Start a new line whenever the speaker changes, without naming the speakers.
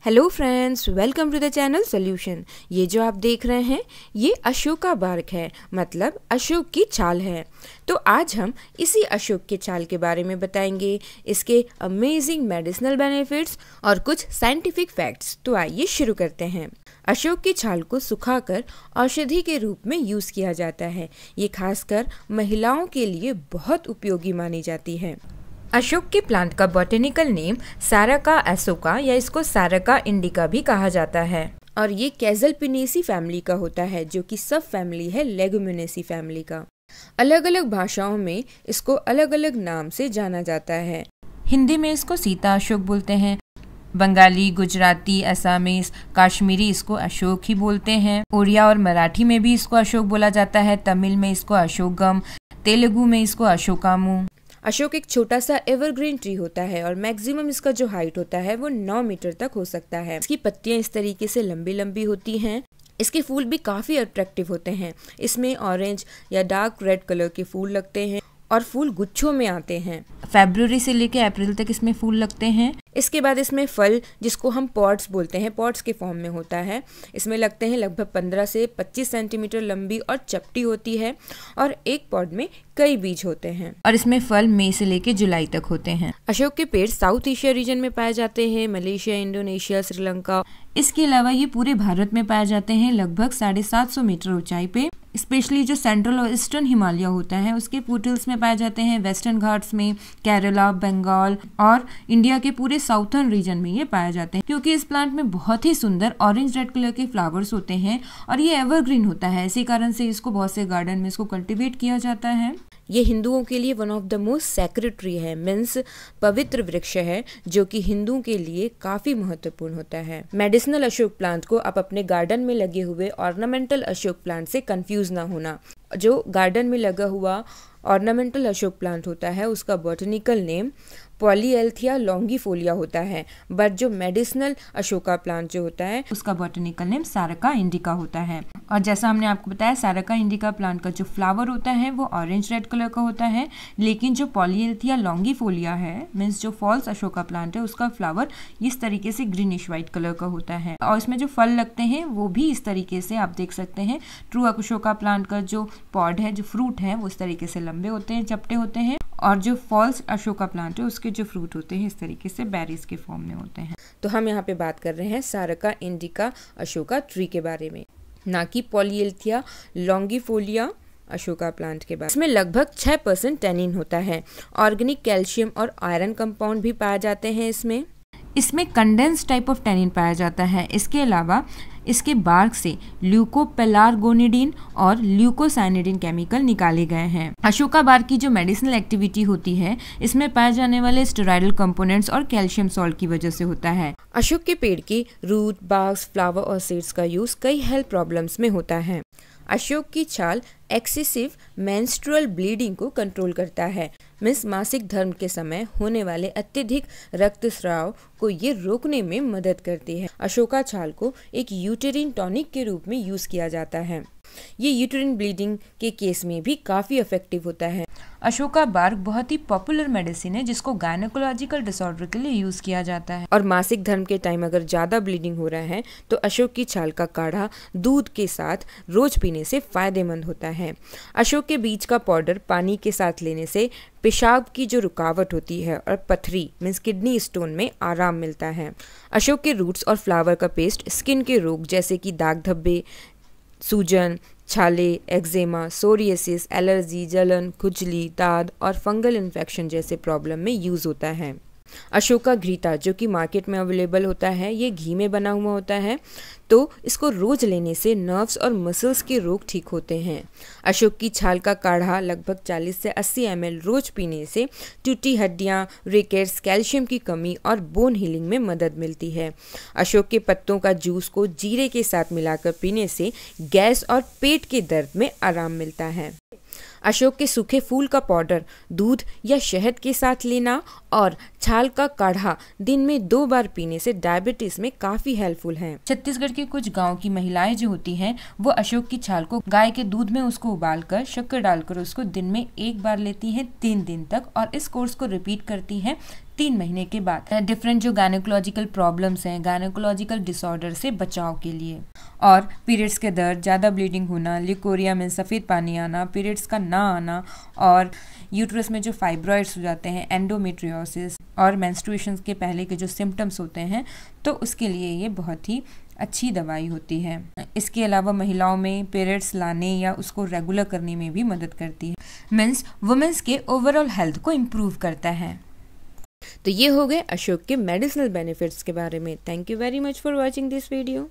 Hello friends, welcome to the channel solution. ये जो आप देख रहे हैं ये अशोका बार्क है, मतलब अशोक की छाल है। तो आज हम इसी अशोक के छाल के बारे में बताएंगे, इसके अमेजिंग मेडिसिनल बेनिफिट्स और कुछ साइंटिफिक फैक्ट्स। तो आइए शुरू करते हैं। अशोक की छाल को सुखाकर औषधि के रूप में यूज़ किया जाता है। ये खासकर महिलाओं के लिए बहुत उपयोगी मानी जाती है। अशोक के प्लांट का बॉटेनिकल नेम सारका एसोका या इसको सारका इंडिका भी कहा जाता है और ये कैज़लपिनेसी फैमिली का होता है, जो कि सब फैमिली है लेगुमिनेसी फैमिली का। अलग अलग भाषाओं में इसको अलग अलग नाम से जाना जाता है।
हिंदी में इसको सीता अशोक बोलते हैं, बंगाली, गुजराती, असमीज, कश्मीरी इसको अशोक ही बोलते हैं। उड़िया और मराठी में भी इसको अशोक बोला जाता है, तमिल में इसको अशोकगम, तेलुगु में इसको अशोकामू।
अशोक एक छोटा सा एवरग्रीन ट्री होता है और मैक्सिमम इसका जो हाइट होता है वो 9 मीटर तक हो सकता है। इसकी पत्तियां इस तरीके से लंबी लंबी होती हैं। इसके फूल भी काफी अट्रैक्टिव होते हैं। इसमें ऑरेंज या डार्क रेड कलर के फूल लगते हैं और फूल गुच्छों में आते हैं।
फरवरी से लेकर अप्रैल तक इसमें फूल लगते हैं।
इसके बाद इसमें फल, जिसको हम पॉड्स बोलते हैं, पॉड्स के फॉर्म में होता है। इसमें लगते हैं लगभग 15 से 25 सेंटीमीटर लंबी और चपटी होती है और एक पॉड में कई बीज होते हैं
और इसमें फल मई से लेकर जुलाई तक होते हैं।
अशोक के पेड़ साउथ एशिया रीजन में पाए जाते हैं, मलेशिया, इंडोनेशिया, श्रीलंका।
इसके अलावा ये पूरे भारत में पाए जाते हैं लगभग 750 मीटर ऊंचाई पे। स्पेशली जो सेंट्रल और ईस्टर्न हिमालय होता है उसके फुटहिल्स में पाए जाते हैं, वेस्टर्न घाट्स में, केरला, बंगाल और इंडिया के पूरे साउथर्न रीजन में ये पाए जाते हैं। क्योंकि इस प्लांट में बहुत ही सुंदर ऑरेंज रेड कलर के फ्लावर्स होते हैं और ये एवरग्रीन होता है, इसी कारण से इसको बहुत से गार्डन में इसको कल्टीवेट किया जाता है।
ये हिंदुओं के लिए one of the most sacred tree है, मीन्स पवित्र वृक्ष है, जो कि हिंदुओं के लिए काफी महत्वपूर्ण होता है। मेडिसिनल अशोक प्लांट को आप अपने गार्डन में लगे हुए ऑर्नामेंटल अशोक प्लांट से कंफ्यूज ना होना। जो गार्डन में लगा हुआ ऑर्नामेंटल अशोक प्लांट होता है उसका बॉटनिकल नेम पॉलीएल्थिया लॉन्गिफोलिया होता है, बट जो मेडिसिनल अशोका प्लांट जो होता है
उसका बॉटनिकल नेम सारका इंडिका होता है। और जैसा हमने आपको बताया, सारका इंडिका प्लांट का जो फ्लावर होता है वो ऑरेंज रेड कलर का होता है, लेकिन जो पॉलीएल्थिया लॉन्गिफोलिया है, मीन्स जो फॉल्स अशोका प्लांट है, उसका फ्लावर इस तरीके से ग्रीनिश व्हाइट कलर का होता है और इसमें जो फल लगते हैं वो भी इस तरीके से आप देख सकते हैं। ट्रू अशोका प्लांट का जो पॉड है, जो फ्रूट है, वो इस तरीके से लंबे होते हैं, चपटे होते हैं, और जो फॉल्स अशोका प्लांट है उसके जो फ्रूट होते हैं इस तरीके से बेरीज के फॉर्म में होते हैं।
तो हम यहाँ पे बात कर रहे हैं सारका इंडिका अशोका ट्री के बारे में, ना कि पॉलीएल्थिया लॉन्गिफोलिया अशोका प्लांट के बाद। इसमें लगभग 6% टैनिन होता है। ऑर्गेनिक कैल्शियम और आयरन कंपाउंड भी पाए जाते हैं इसमें
कंडेंस टाइप ऑफ टैनिन पाया जाता है। इसके अलावा इसके बार्क से ल्यूकोपेलार्गोनिडिन और ल्यूकोसाइनिडिन केमिकल निकाले गए हैं। अशोका बार्क की जो मेडिसिनल एक्टिविटी होती है इसमें पाए जाने वाले स्टेरॉइडल कंपोनेंट्स और कैल्शियम सॉल्ट की वजह से होता है।
अशोक के पेड़ की रूट, बार्क, फ्लावर और सीड्स का यूज कई हेल्थ प्रॉब्लम्स में होता है। अशोक की छाल एक्सेसिव मेंस्ट्रुअल ब्लीडिंग को कंट्रोल करता है, मीन्स मासिक धर्म के समय होने वाले अत्यधिक रक्तस्राव को ये रोकने में मदद करती है। अशोका छाल को एक यूटेरिन टॉनिक के रूप में यूज किया जाता है। ये यूटेरिन ब्लीडिंग के केस में भी काफी इफेक्टिव होता है।
अशोका बार्क बहुत ही पॉपुलर मेडिसिन है जिसको गायनेकोलॉजिकल डिसऑर्डर के लिए यूज किया जाता है।
और मासिक धर्म के टाइम अगर ज्यादा ब्लीडिंग हो रहा है तो अशोक की छाल का काढ़ा दूध के साथ रोज पीने से फायदेमंद होता है। अशोक के बीज का पाउडर पानी के साथ लेने से पेशाब की जो रुकावट होती है और पथरी मीन्स किडनी स्टोन में आराम मिलता है। अशोक के रूट्स और फ्लावर का पेस्ट स्किन के रोग जैसे कि दाग धब्बे, सूजन, छाले, एक्जेमा, सोरियासिस, एलर्जी, जलन, खुजली, दाद और फंगल इन्फेक्शन जैसे प्रॉब्लम में यूज होता है। अशोका घृता जो कि मार्केट में अवेलेबल होता है, ये घी में बना हुआ होता है, तो इसको रोज लेने से नर्व्स और मसल्स के रोग ठीक होते हैं। अशोक की छाल का काढ़ा लगभग 40 से 80 ml रोज पीने से टूटी हड्डियां, रिकेट्स, कैल्शियम की कमी और बोन हीलिंग में मदद मिलती है। अशोक के पत्तों का जूस को जीरे के साथ मिलाकर पीने से गैस और पेट के दर्द में आराम मिलता है। अशोक के सूखे फूल का पाउडर दूध या शहद के साथ लेना और छाल का काढ़ा दिन में 2 बार पीने से डायबिटीज में काफी हेल्पफुल है।
छत्तीसगढ़ के कुछ गांव की महिलाएं जो होती हैं वो अशोक की छाल को गाय के दूध में उसको उबालकर शक्कर डालकर उसको दिन में 1 बार लेती हैं 3 दिन तक और इस कोर्स को रिपीट करती हैं 3 महीने के बाद। डिफरेंट जो गायनेकोलॉजिकल प्रॉब्लम्स हैं, गायनेकोलॉजिकल डिसऑर्डर से बचाव के लिए। और पीरियड्स के दर्द, ज़्यादा ब्लीडिंग होना, लिकोरिया में सफ़ेद पानी आना, पीरियड्स का ना आना, और यूट्रस में जो फाइब्रॉइड्स हो जाते हैं, एंडोमेट्रियोसिस, और मेंस्ट्रुएशंस के पहले के जो सिम्टम्स होते हैं, तो उसके लिए ये बहुत ही अच्छी दवाई होती है। इसके अलावा महिलाओं में पीरियड्स लाने या उसको रेगुलर करने में भी मदद करती है। मीन्स वुमेन्स के ओवरऑल हेल्थ को इम्प्रूव करता है।
तो ये हो गए अशोक के मेडिसिनल बेनिफिट्स के बारे में। Thank you very much for watching this video.